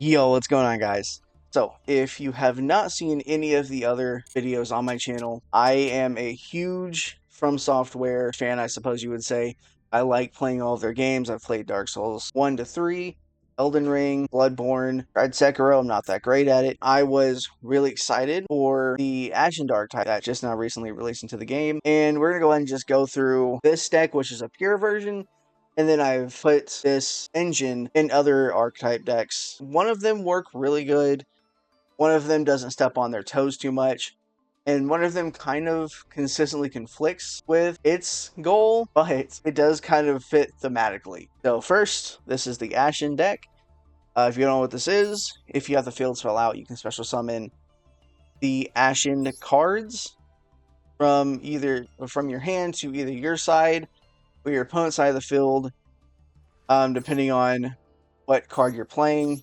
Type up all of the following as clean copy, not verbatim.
Yo, what's going on, guys? So, if you have not seen any of the other videos on my channel, I am a huge From Software fan, I suppose you would say. I like playing all of their games. I've played Dark Souls 1 to 3, Elden Ring, Bloodborne, tried Sekiro. I'm not that great at it. I was really excited for the Ashen Dark type that just now recently released into the game, and we're gonna go ahead and just go through this deck, which is a pure version, and then I've put this engine in other archetype decks. One of them work really good. One of them doesn't step on their toes too much. And one of them kind of consistently conflicts with its goal, but it does kind of fit thematically. So first, this is the Ashen deck. If you don't know what this is, if you have the field spell out, you can special summon the Ashen cards from your hand to either your side or your opponent's side of the field, depending on what card you're playing.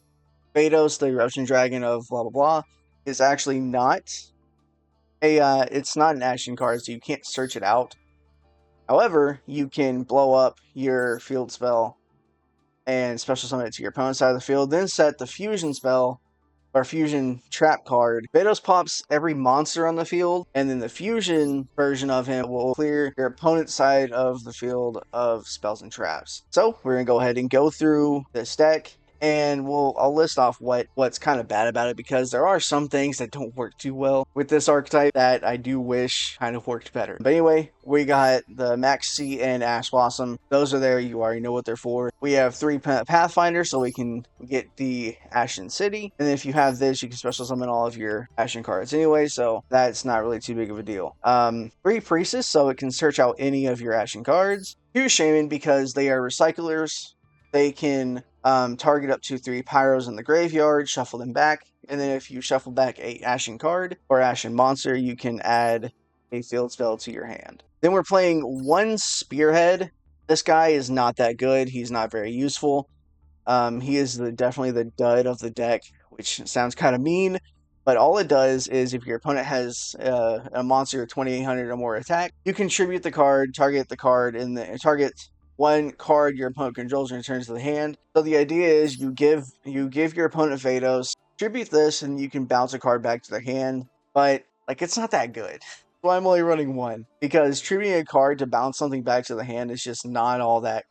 Veidos, the Eruption Dragon of blah blah blah, is actually not it's not an action card, so you can't search it out. However, you can blow up your field spell and special summon it to your opponent's side of the field, then set the fusion spell or fusion trap card. Veidos pops every monster on the field, and then the fusion version of him will clear your opponent's side of the field of spells and traps. So we're gonna go ahead and go through this deck, and I'll list off what's kind of bad about it, because there are some things that don't work too well with this archetype that I do wish kind of worked better. But anyway, we got the Maxi and Ash Blossom. Those are there. You already know what they're for. We have 3 Pathfinder, so we can get the Ashen City. And then if you have this, you can special summon all of your Ashen cards anyway, so that's not really too big of a deal. 3 Priestess, so it can search out any of your Ashen cards. 2 Shaman, because they are recyclers. They can target up to 3 Pyros in the graveyard, shuffle them back, and then if you shuffle back a Ashen card or Ashen monster, you can add a field spell to your hand. Then we're playing 1 Spearhead. This guy is not that good. He's not very useful. He is definitely the dud of the deck, which sounds kind of mean, but all it does is if your opponent has a monster with 2800 or more attack, you contribute the card, target the card, and target 1 card your opponent controls and returns to the hand. So the idea is you give your opponent Veidos, tribute this, and you can bounce a card back to their hand. But it's not that good. So I'm only running 1, because tributing a card to bounce something back to the hand is just not all that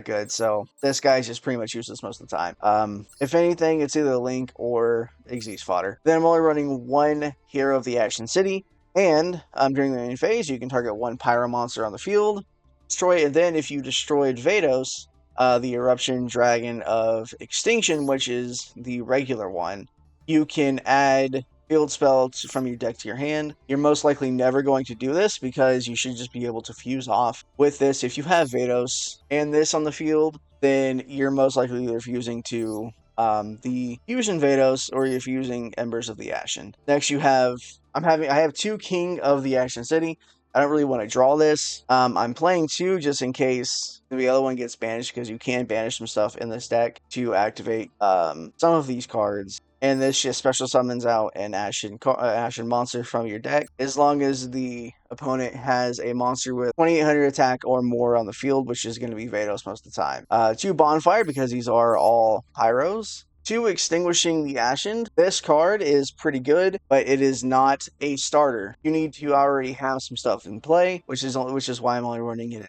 good. So this guy's just pretty much useless most of the time. If anything, it's either Link or Xyz fodder. Then I'm only running 1 Hero of the Ashen City, and during the main phase, you can target 1 Pyro monster on the field, destroy it, and then if you destroyed Veidos, the Eruption Dragon of Extinction, which is the regular one, you can add field spell from your deck to your hand. You're most likely never going to do this, because you should just be able to fuse off with this. If you have Veidos and this on the field, then you're most likely either fusing to the Fusion Veidos, or you're fusing Embers of the Ashen. Next you have, I have 2 King of the Ashen City. I don't really want to draw this. I'm playing 2 just in case the other one gets banished, because you can banish some stuff in this deck to activate some of these cards. And this just special summons out an Ashen monster from your deck, as long as the opponent has a monster with 2800 attack or more on the field, which is going to be Veidos most of the time. 2 Bonfire, because these are all Pyros. 2 Extinguishing the Ashen. This card is pretty good, but it is not a starter. You need to already have some stuff in play, which is why I'm only running it.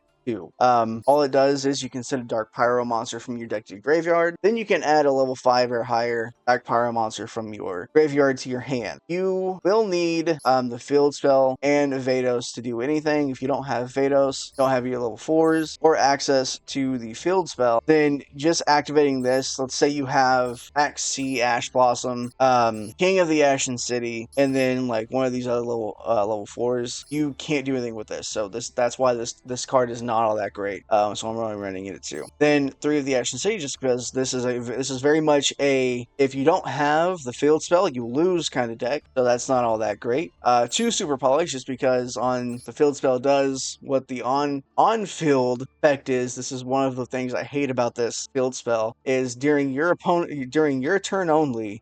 All it does is you can send a Dark Pyro monster from your deck to your graveyard. Then you can add a level 5 or higher Dark Pyro monster from your graveyard to your hand. You will need the field spell and Veidos to do anything. If you don't have Veidos, don't have your level 4s, or access to the field spell, then just activating this, let's say you have Maxi, Ash Blossom, King of the Ashen City, and then one of these other level 4s, you can't do anything with this. So that's why this card is not all that great. So I'm only running it at 2. Then 3 of the Ashen City, just because this is very much a, if you don't have the field spell, you lose kind of deck. So that's not all that great. 2 Super Polish, just because on the field spell does what the on field effect is. This is one of the things I hate about this field spell, is during your turn only,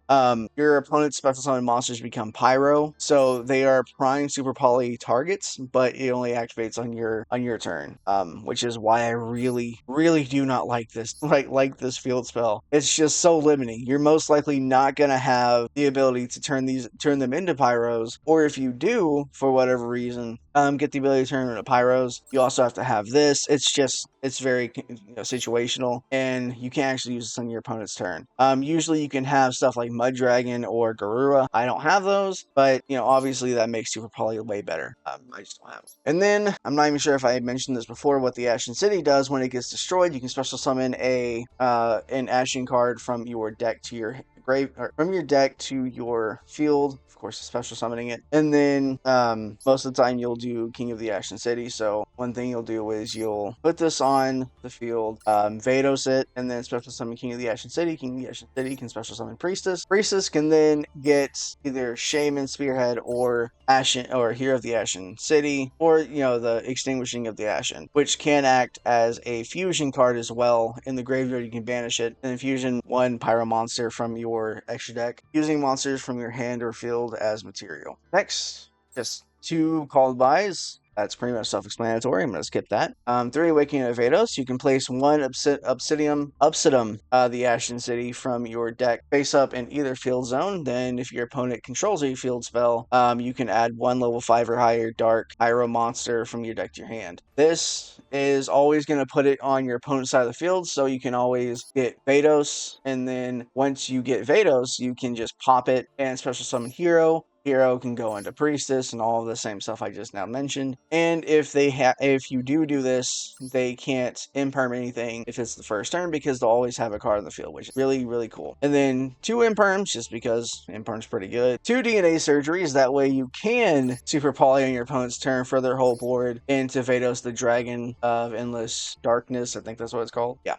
your opponent's special summon monsters become Pyro. So they are prime Super Poly targets, but it only activates on your turn. Which is why I really, really do not like this, like this field spell. It's just so limiting. You're most likely likely not going to have the ability to turn them into pyros, or if you do, for whatever reason, get the ability to turn them into pyros, you also have to have this. It's very situational, and you can't actually use this on your opponent's turn. Usually you can have stuff like Mud Dragon or Garura. I don't have those, but obviously that makes Super Poly way better. I just don't have them. And then I'm not even sure if I had mentioned this before. What the Ashen City does when it gets destroyed, you can special summon an Ashen card from your deck to your grave, or from your deck to your field. Of course, special summoning it, and then most of the time you'll do King of the Ashen City. So one thing you'll do is you'll put this on the field, veidos it, and then special summon King of the Ashen City. King of the Ashen City can special summon Priestess. Priestess can then get either Shaman, Spearhead, or Ashen, or Hero of the Ashen City, or the Extinguishing of the Ashen, which can act as a fusion card as well. In the graveyard, you can banish it and then fusion one pyro monster from your extra deck, using monsters from your hand or field as material. Next, just 2 called bys. That's pretty much self-explanatory. I'm going to skip that. 3 Awakening of veidos. You can place 1 Obsidian, the Ashen City, from your deck face up in either field zone. Then if your opponent controls a field spell, you can add 1 level 5 or higher dark pyro monster from your deck to your hand. This is always going to put it on your opponent's side of the field, so you can always get veidos, and then once you get veidos, you can just pop it and special summon Hero. Hero can go into Priestess and all of the same stuff I just now mentioned. And if you do this, they can't imperm anything if it's the first turn, because they'll always have a card on the field, which is really, really cool. And then 2 imperms, just because imperm's pretty good. 2 DNA surgeries, that way you can Super Poly on your opponent's turn for their whole board into veidos the Dragon of Endless Darkness. I think that's what it's called. Yeah.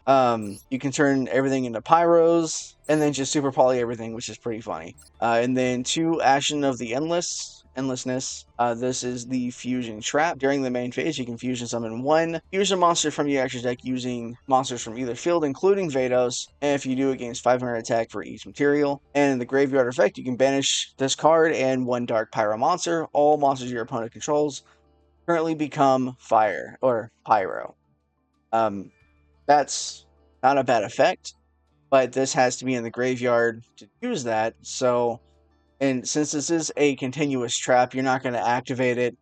You can turn everything into pyros, and then just Super Poly everything, which is pretty funny. And then 2 Ashen of the Endlessness. This is the Fusion Trap. During the main phase, you can fusion summon 1 fusion monster from your extra deck using monsters from either field, including veidos, and if you do, it gains 500 attack for each material. And in the graveyard effect, you can banish this card and 1 dark pyro monster. All monsters your opponent controls currently become fire or pyro. That's not a bad effect, but this has to be in the graveyard to use that. So, and since this is a continuous trap, you're not going to activate it,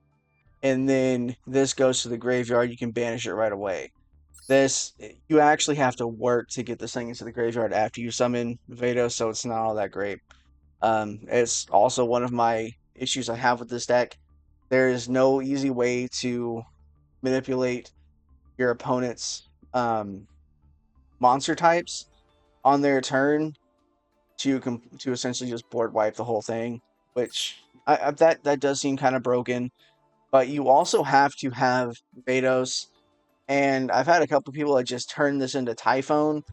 and then this goes to the graveyard, you can banish it right away. This, you actually have to work to get this thing into the graveyard after you summon veidos, so it's not all that great. It's also one of my issues I have with this deck. There is no easy way to manipulate your opponent's monster types on their turn to essentially just board wipe the whole thing, which that does seem kind of broken. But you also have to have veidos, and I've had a couple people that just turn this into Typhone.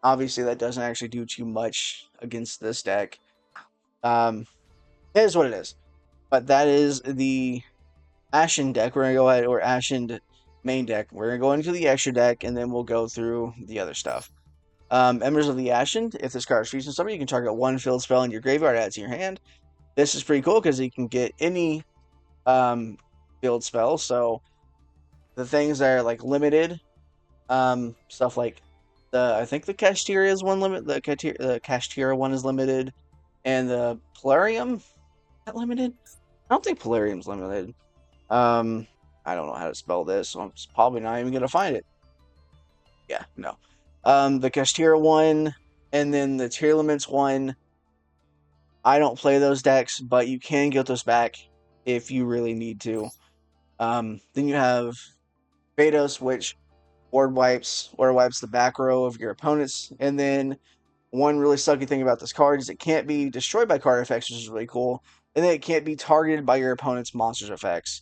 Obviously, that doesn't actually do too much against this deck. It is what it is. But that is the Ashen deck. We're gonna go ahead, or Ashen main deck. We're gonna go into the extra deck, and then we'll go through the other stuff. Embers of the Ashen. If this card is fusion summoned, you can target 1 field spell in your graveyard, add to your hand. This is pretty cool because you can get any field spell. So the things that are like limited, stuff like I think the Kashtira is one limit. The Kashtira one is limited, and the Polarium is that limited. I don't think Polarium's limited. I don't know how to spell this, so I'm probably not even gonna find it. Yeah, no. The Kashtira one, and then the Tearlaments one. I don't play those decks, but you can get those back if you really need to. Then you have veidos, which board wipes the back row of your opponents. And then one really sucky thing about this card is it can't be destroyed by card effects, which is really cool. And then it can't be targeted by your opponent's monsters effects.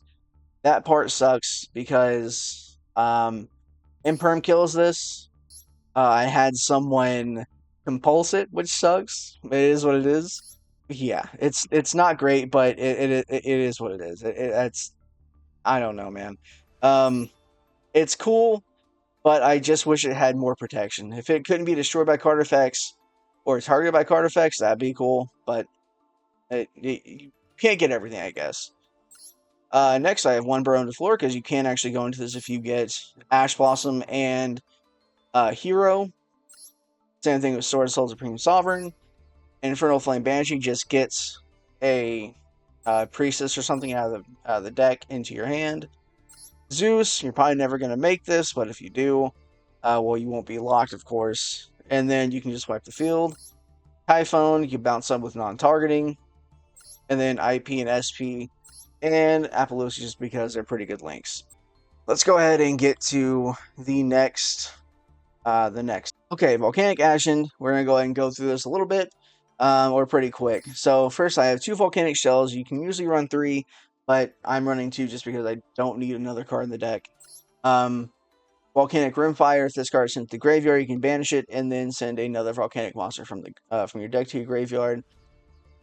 That part sucks because Imperm kills this. I had someone compulse it, which sucks. It is what it is. Yeah, it's not great, but it is what it is. It's I don't know, man. It's cool, but I just wish it had more protection. If it couldn't be destroyed by card effects or targeted by card effects, that'd be cool. But you can't get everything, I guess. Next, I have 1 Burrow into Floor, because you can actually go into this if you get Ash Blossom and Hero. Same thing with Sword Soul Supreme Sovereign. Infernal Flame Banshee just gets a Priestess or something out of the deck into your hand. Zeus, you're probably never going to make this, but if you do, well, you won't be locked, of course. And then you can just wipe the field. Typhone, you can bounce up with non-targeting. And then IP and SP. And Appaloosa just because they're pretty good links. Let's go ahead and get to the next. Okay, Volcanic Ashen. We're going to go ahead and go through this a little bit. Or pretty quick. So first I have 2 Volcanic Shells. You can usually run 3, but I'm running 2 just because I don't need another card in the deck. Volcanic Rimfire. If this card is sent to the graveyard, you can banish it and then send another Volcanic monster from your deck to your graveyard.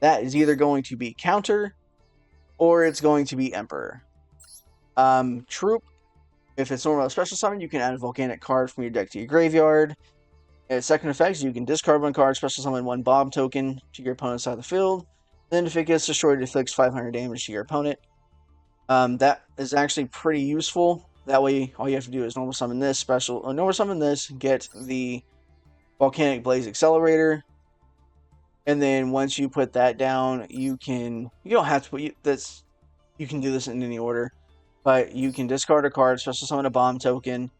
That is either going to be Counter or it's going to be Emperor. Troop. If it's normal special summon, you can add a Volcanic card from your deck to your graveyard. Its second effect, you can discard 1 card, special summon 1 bomb token to your opponent's side of the field. Then if it gets destroyed, it inflicts 500 damage to your opponent. That is actually pretty useful. That way, all you have to do is normal summon this, get the Volcanic Blaze Accelerator, and then once you put that down, you can do this in any order, but you can discard a card, special summon a bomb token,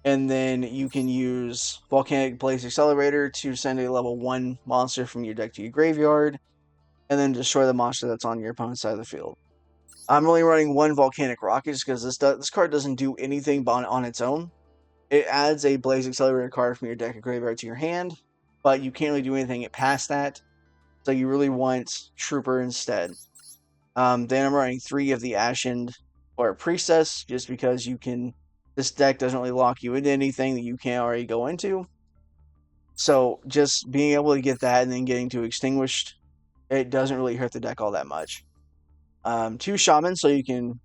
and then you can use Volcanic Blaze Accelerator to send a level 1 monster from your deck to your graveyard, and then destroy the monster that's on your opponent's side of the field. I'm only running 1 Volcanic Rocket just because this card doesn't do anything on its own. It adds a Blaze Accelerator card from your deck or graveyard to your hand, but you can't really do anything past that, so you really want Trooper instead. Then I'm running 3 of the Ashened or Priestess, just because this deck doesn't really lock you into anything that you can't already go into. So just being able to get that and then getting to Extinguished, it doesn't really hurt the deck all that much. 2 Shamans, so you can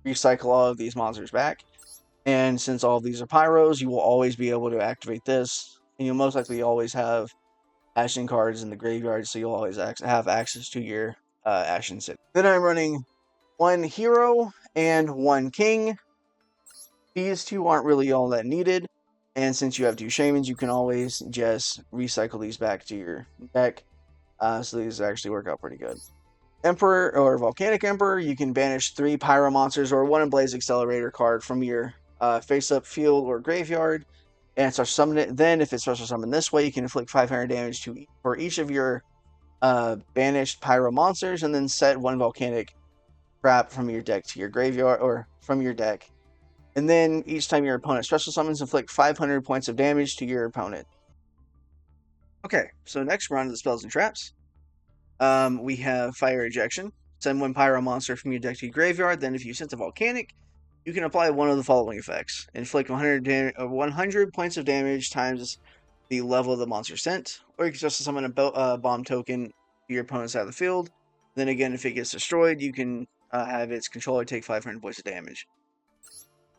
recycle all of these monsters back. And since all of these are Pyros, you will always be able to activate this. And you'll most likely always have Ashen cards in the graveyard, so you'll always have access to your Ashen City. Then I'm running 1 Hero and 1 King. These 2 aren't really all that needed. And since you have 2 Shamans, you can always just recycle these back to your deck. So these actually work out pretty good. Emperor or Volcanic Emperor, you can banish 3 Pyro monsters or 1 Blaze Accelerator card from your face-up field or graveyard, and start summoning it. Then, if it's special summoned this way, you can inflict 500 damage for each of your banished Pyro monsters, and then set 1 Volcanic trap from your deck to your graveyard or from your deck. And then each time your opponent special summons, inflict 500 points of damage to your opponent. Okay, so next we're on to the spells and traps. We have Fire Ejection. Send 1 Pyro monster from your deck to your graveyard. Then if you sent a Volcanic, you can apply one of the following effects. Inflict 100 points of damage times the level of the monster sent. Or you can just summon a bomb token to your opponent's side of the field. Then again, if it gets destroyed, you can have its controller take 500 points of damage.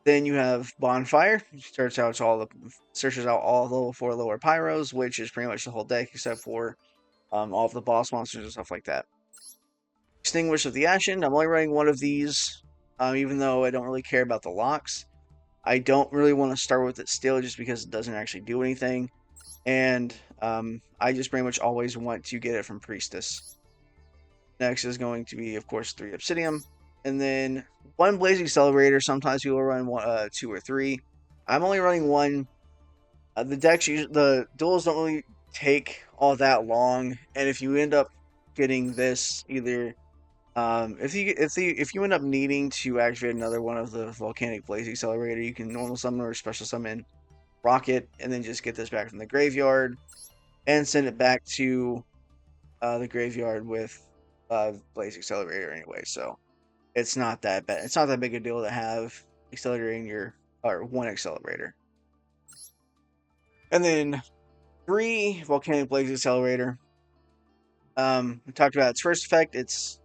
Then you have Bonfire. Searches out all the level 4 lower Pyros, which is pretty much the whole deck except for all of the boss monsters and stuff like that. Extinguish of the Ashen. I'm only running 1 of these, even though I don't really care about the locks. I don't really want to start with it still just because it doesn't actually do anything. And I just pretty much always want to get it from Priestess. Next is going to be, of course, 3 Obsidian. And then 1 Blaze Accelerator. Sometimes people run 2 or 3. I'm only running 1. The duels don't really take all that long, and if you end up getting this, either if you end up needing to activate another one of the Volcanic Blaze Accelerator, you can normal summon or special summon Rocket, and then just get this back from the graveyard and send it back to the graveyard with Blaze Accelerator anyway. So it's not that bad. It's not that big a deal to have accelerating or 1 accelerator. And then 3 Volcanic Blaze Accelerator. We talked about its first effect. Its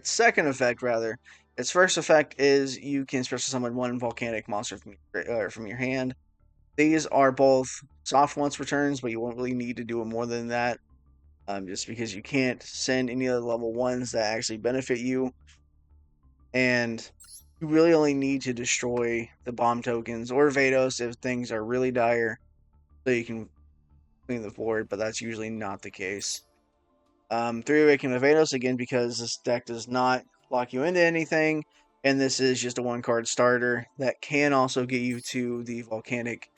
second effect, rather. Its first effect is you can special summon 1 Volcanic monster from your hand. These are both soft once returns, but you won't really need to do more than that. Just because you can't send any of the level 1s that actually benefit you. And you really only need to destroy the bomb tokens or veidos if things are really dire, so you can clean the board, but that's usually not the case. 3 Awakening of Veidos, again, because this deck does not lock you into anything, and this is just a 1-card starter that can also get you to the Volcanic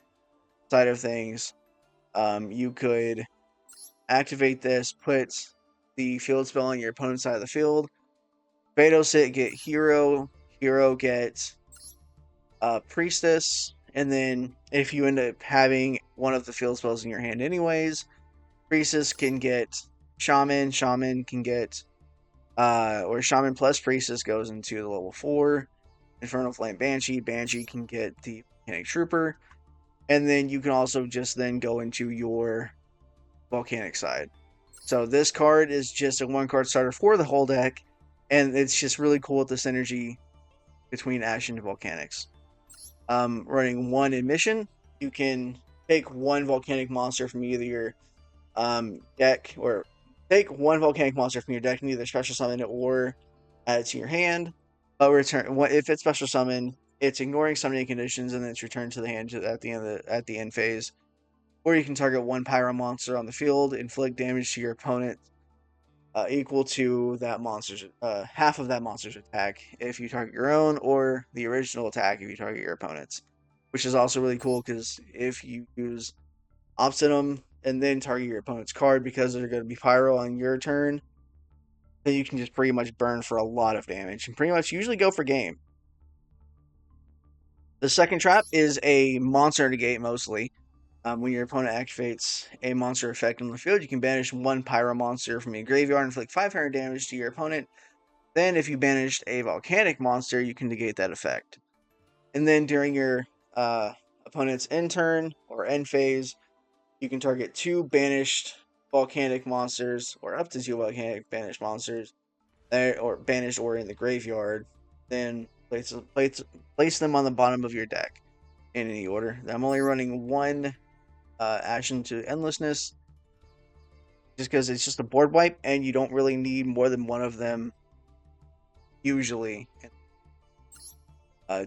side of things. You could activate this, put the field spell on your opponent's side of the field, Veidos it, get Hero, Hero get Priestess, and then if you end up having one of the field spells in your hand anyways, Priestess can get Shaman, Shaman can get or Shaman plus Priestess goes into the level 4. Infernal Flame Banshee. Banshee can get the Volcanic Trooper. And then you can also just then go into your Volcanic side. So this card is just a 1-card starter for the whole deck. And it's just really cool with the synergy between Ashen and Volcanics. Running 1 Admission, you can take 1 Volcanic monster from either your deck, or take 1 Volcanic monster from your deck and either special summon it or add it to your hand. Return if it's special summon, it's ignoring summoning conditions and then it's returned to the hand at the end phase. Or you can target 1 Pyro monster on the field, inflict damage to your opponent equal to that monster's half of that monster's attack if you target your own, or the original attack if you target your opponent's. Which is also really cool because if you use Obstinum and then target your opponent's card because they're going to be Pyro on your turn, then you can just pretty much burn for a lot of damage and pretty much usually go for game. The second trap is a monster negate mostly. When your opponent activates a monster effect on the field, you can banish 1 Pyro monster from your graveyard and inflict 500 damage to your opponent. Then if you banished a Volcanic monster, you can negate that effect. And then during your opponent's end turn or end phase, you can target 2 banished Volcanic monsters, or up to 2 Volcanic banished monsters, or banished or in the graveyard. Then place them on the bottom of your deck in any order. I'm only running 1 Ashen to Endlessness, just because it's just a board wipe, and you don't really need more than 1 of them usually.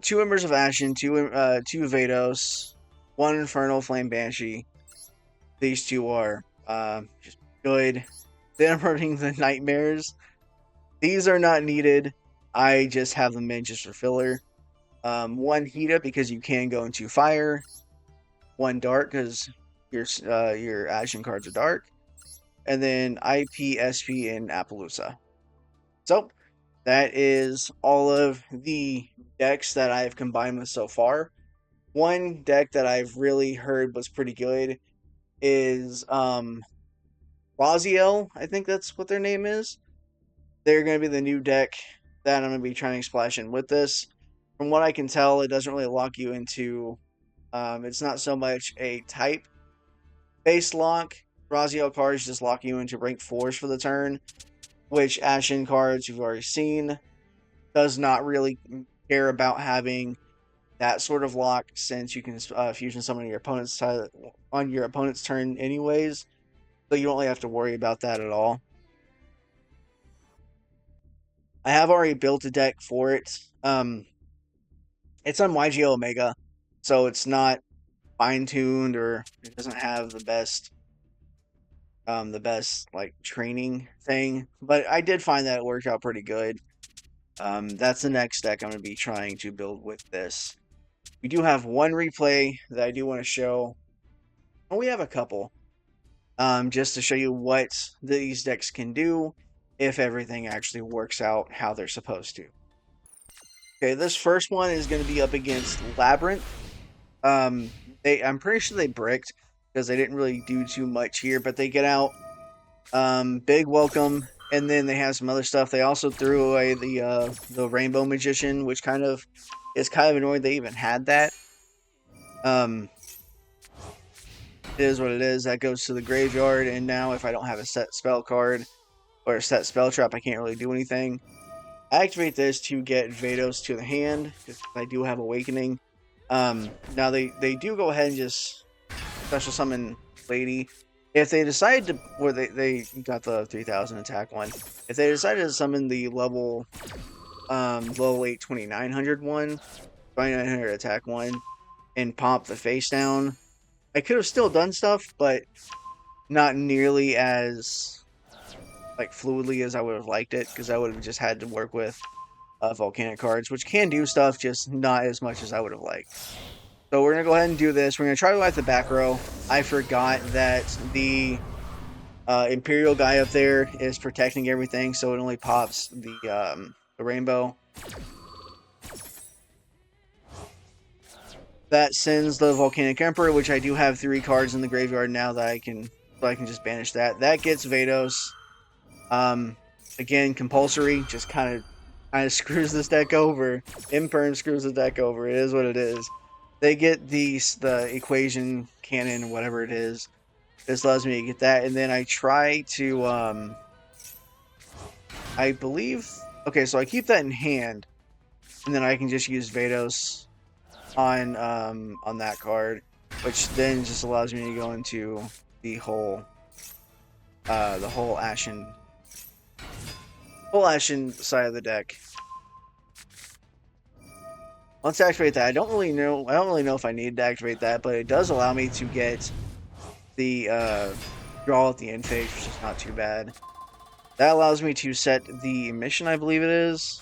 2 Embers of Ashen, 2 Veidos, 1 Infernal Flame Banshee. These 2 are just good. Then I'm running the Nightmares. These are not needed. I just have them in just for filler. 1 Heat Up because you can go into fire. 1 Dark because your Ashen cards are dark. And then IP, SP, and Appaloosa. So that is all of the decks that I've combined with so far. One deck that I've really heard was pretty good is Raziel, I think that's what their name is. They're going to be the new deck that I'm going to be trying to splash in with this. From what I can tell, it doesn't really lock you into... it's not so much a type-based lock. Raziel cards just lock you into rank 4s for the turn, which Ashen cards you've already seen does not really care about having that sort of lock, since you can fusion summon on your opponent's side on your opponent's turn anyways, so you don't really have to worry about that at all. I have already built a deck for it. It's on YGO Omega, so it's not fine-tuned, or it doesn't have the best like training thing, but I did find that it worked out pretty good. That's the next deck I'm going to be trying to build with this. We do have 1 replay that I do want to show. Oh, we have a couple. Just to show you what these decks can do if everything actually works out how they're supposed to. Okay, this first one is going to be up against Labyrinth. I'm pretty sure they bricked because they didn't really do too much here, but they get out big welcome, and then they have some other stuff. They also threw away the Rainbow Magician, which is kind of annoying they even had that. It is what it is. That goes to the graveyard, and now if I don't have a set spell card or a set spell trap, I can't really do anything. I activate this to get Veidos to the hand, because I do have Awakening. Now they do go ahead and just special summon Lady. If they decide to, or they got the 3000 attack one. If they decided to summon the level 8 2900 one, 2900 attack one, and pop the face down, I could have still done stuff, but not nearly as like fluidly as I would have liked it, because I would have just had to work with volcanic cards, which can do stuff, just not as much as I would have liked. So we're gonna go ahead and do this. We're gonna try to wipe the back row. I forgot that the Imperial guy up there is protecting everything, so it only pops the rainbow. That sends the Volcanic Emperor, which I do have 3 cards in the graveyard now that I can just banish that. That gets veidos. Um, again, compulsory, just kind of screws this deck over. Imperm screws the deck over. It is what it is. They get the equation cannon, whatever it is. This allows me to get that, and then I try to I believe, okay, so I keep that in hand, and then I can just use veidos on that card, which then just allows me to go into the whole ashen side of the deck. Let's activate that. I don't really know if I need to activate that, but it does allow me to get the draw at the end phase, which is not too bad. That allows me to set the mission, I believe it is,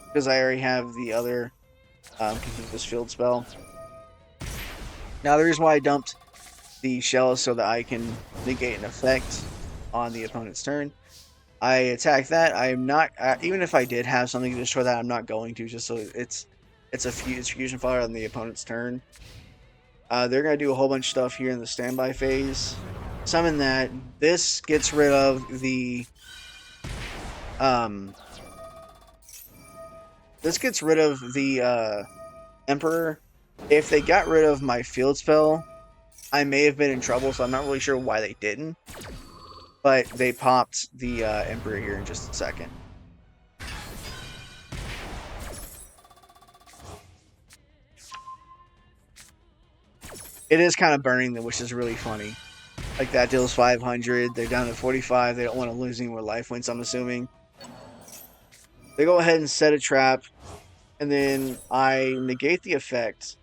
because I already have the other continuous field spell. Now, the reason why I dumped the shell is so that I can negate an effect on the opponent's turn. I attack that. I am not, even if I did have something to destroy that, I'm not going to, just so it's a fusion fire on the opponent's turn. They're going to do a whole bunch of stuff here in the standby phase. Summon that. This gets rid of the Emperor. If they got rid of my field spell, I may have been in trouble, so I'm not really sure why they didn't. But they popped the Emperor here in just a second. It is kind of burning them, which is really funny. Like, that deals 500. They're down to 45. They don't want to lose any more life points, I'm assuming. They go ahead and set a trap, and then I negate the effect,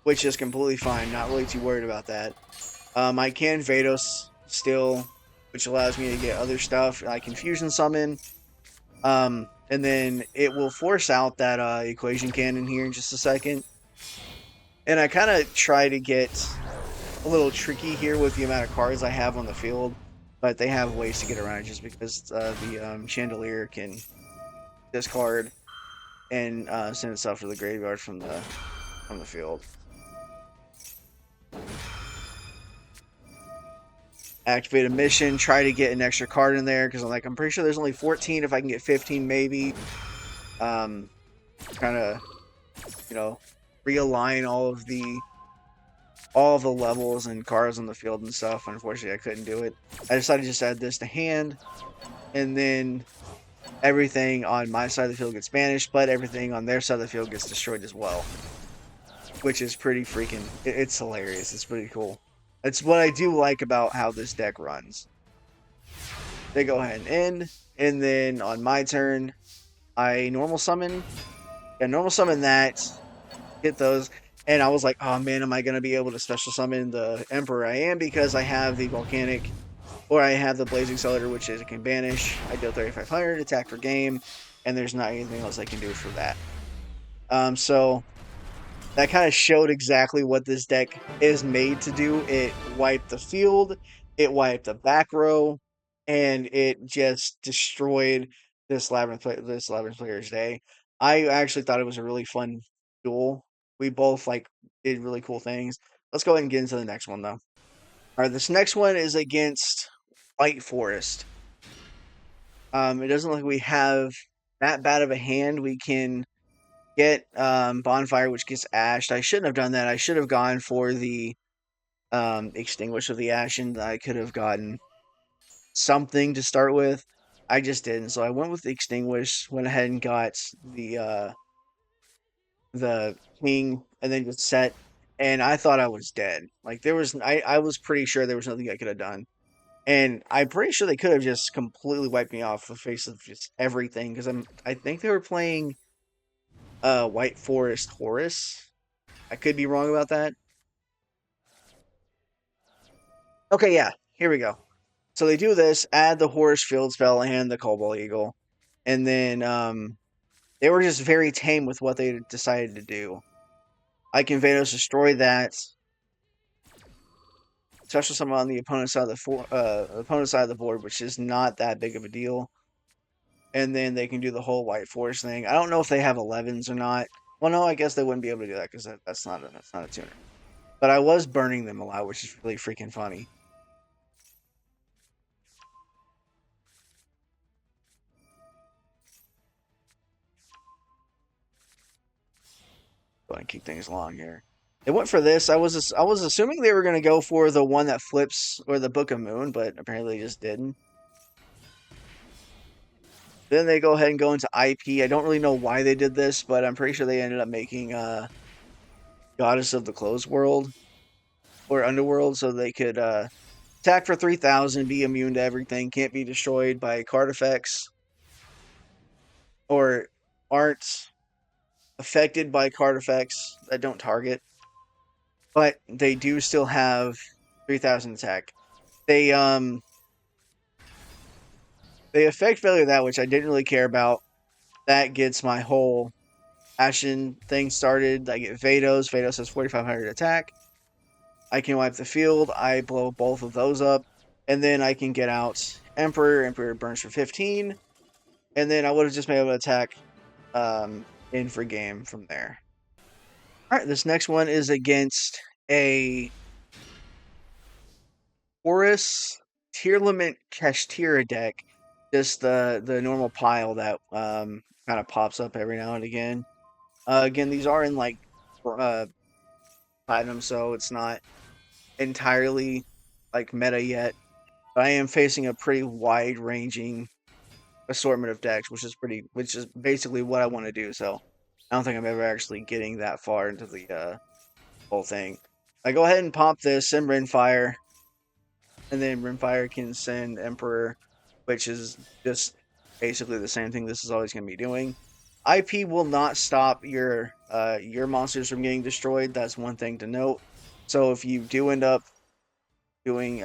which is completely fine. Not really too worried about that. I can veidos still, which allows me to get other stuff. I can fusion summon, and then it will force out that equation cannon here in just a second. And I kind of try to get a little tricky here with the amount of cards I have on the field, but they have ways to get around it just because the Chandelier can discard and send itself to the graveyard from the field. Activate a mission, try to get an extra card in there, because I'm pretty sure there's only 14. If I can get 15, maybe. Kind of, realign all of the levels and cards on the field and stuff. Unfortunately, I couldn't do it. I decided to just add this to hand, and then everything on my side of the field gets banished, but everything on their side of the field gets destroyed as well. Which is pretty freaking... It's hilarious. It's pretty cool. It's what I do like about how this deck runs. They go ahead and end, and then on my turn, I normal summon. Yeah, normal summon that. Get those. And I was like, oh man, am I going to be able to special summon the Emperor? I am, because I have the Volcanic, or I have the Blazing Accelerator, which is it can banish. I deal 3,500, attack for game, and there's not anything else I can do for that. So that kind of showed exactly what this deck is made to do. It wiped the field, it wiped the back row, and it just destroyed this Labyrinth player's day. I actually thought it was a really fun duel. We both did really cool things. Let's go ahead and get into the next one though. All right, this next one is against White Forest. It doesn't look like we have that bad of a hand. We can get Bonfire, which gets ashed. I shouldn't have done that. I should have gone for the Extinguish of the Ashen. I could have gotten something to start with. I just didn't. So I went with the Extinguish, went ahead and got the King, and then just set. And I thought I was dead. I was pretty sure there was nothing I could have done. And I'm pretty sure they could have just completely wiped me off the face of just everything. Because I think they were playing White Forest Horus. I could be wrong about that. Okay, yeah, here we go. So they do this, add the Horus Field spell and the Cobalt Eagle, and then they were just very tame with what they decided to do. I can veidos destroy that, special summon on the opponent's side of the board, which is not that big of a deal. And then they can do the whole White Force thing. I don't know if they have 11s or not. Well, no, I guess they wouldn't be able to do that because that's not a tuner. But I was burning them a lot, which is really freaking funny. Go ahead and keep things long here. They went for this. I was assuming they were going to go for the one that flips or the Book of Moon, but apparently they just didn't. Then they go ahead and go into IP. I don't really know why they did this, but I'm pretty sure they ended up making Goddess of the Closed World or Underworld so they could attack for 3,000, be immune to everything, can't be destroyed by card effects, or aren't affected by card effects that don't target. But they do still have 3,000 attack. They affect failure that, which I didn't really care about. That gets my whole Ashen thing started. I get veidos. Veidos has 4,500 attack. I can wipe the field. I blow both of those up. And then I can get out Emperor. Emperor burns for 15. And then I would have just been able to attack in for game from there. Alright, this next one is against a Horus Tearlament Kashtira deck. Just the normal pile that kind of pops up every now and again. Again, these are in like platinum, so it's not entirely like meta yet. But I am facing a pretty wide ranging assortment of decks, which is basically what I want to do. So I don't think I'm ever actually getting that far into the whole thing. I go ahead and pop this, send Rimfire, and then Rimfire can send Emperor, which is just basically the same thing this is always going to be doing. IP will not stop your monsters from getting destroyed. That's one thing to note. So if you do end up doing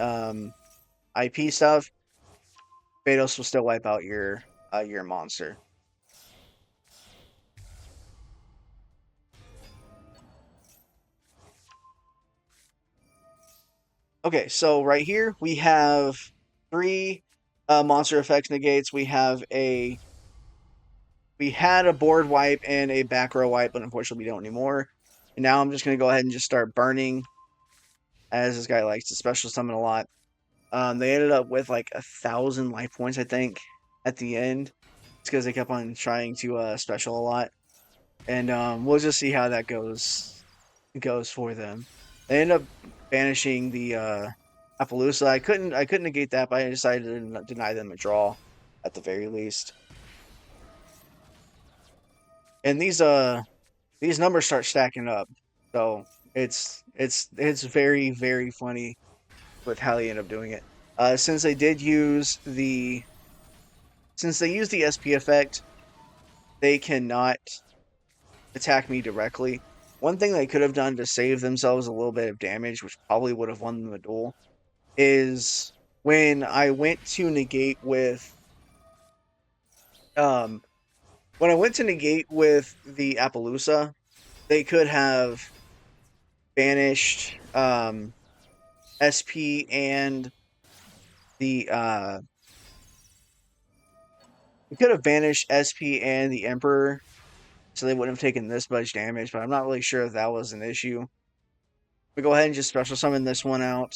IP stuff, veidos will still wipe out your monster. Okay, so right here we have 3 monster effects negates. We had a board wipe and a back row wipe, but unfortunately we don't anymore. And now I'm just gonna go ahead and just start burning, as this guy likes to special summon a lot. They ended up with like 1,000 life points, I think, at the end. It's because they kept on trying to special a lot. And we'll just see how that goes for them. They end up banishing the Appaloosa. I couldn't negate that, but I decided to deny them a draw at the very least. And these numbers start stacking up. So it's very, very funny with how they end up doing it. Since they used the SP effect, they cannot attack me directly. One thing they could have done to save themselves a little bit of damage, which probably would have won them the duel, is when I went to negate with the Appaloosa, they could have banished SP and the Emperor, so they wouldn't have taken this much damage, but I'm not really sure if that was an issue. We go ahead and just special summon this one out.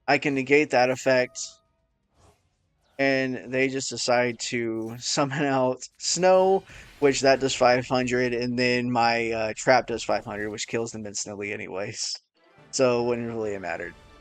I can negate that effect, and they just decide to summon out Snow, which that does 500, and then my trap does 500, which kills them instantly anyways. So it wouldn't really have mattered.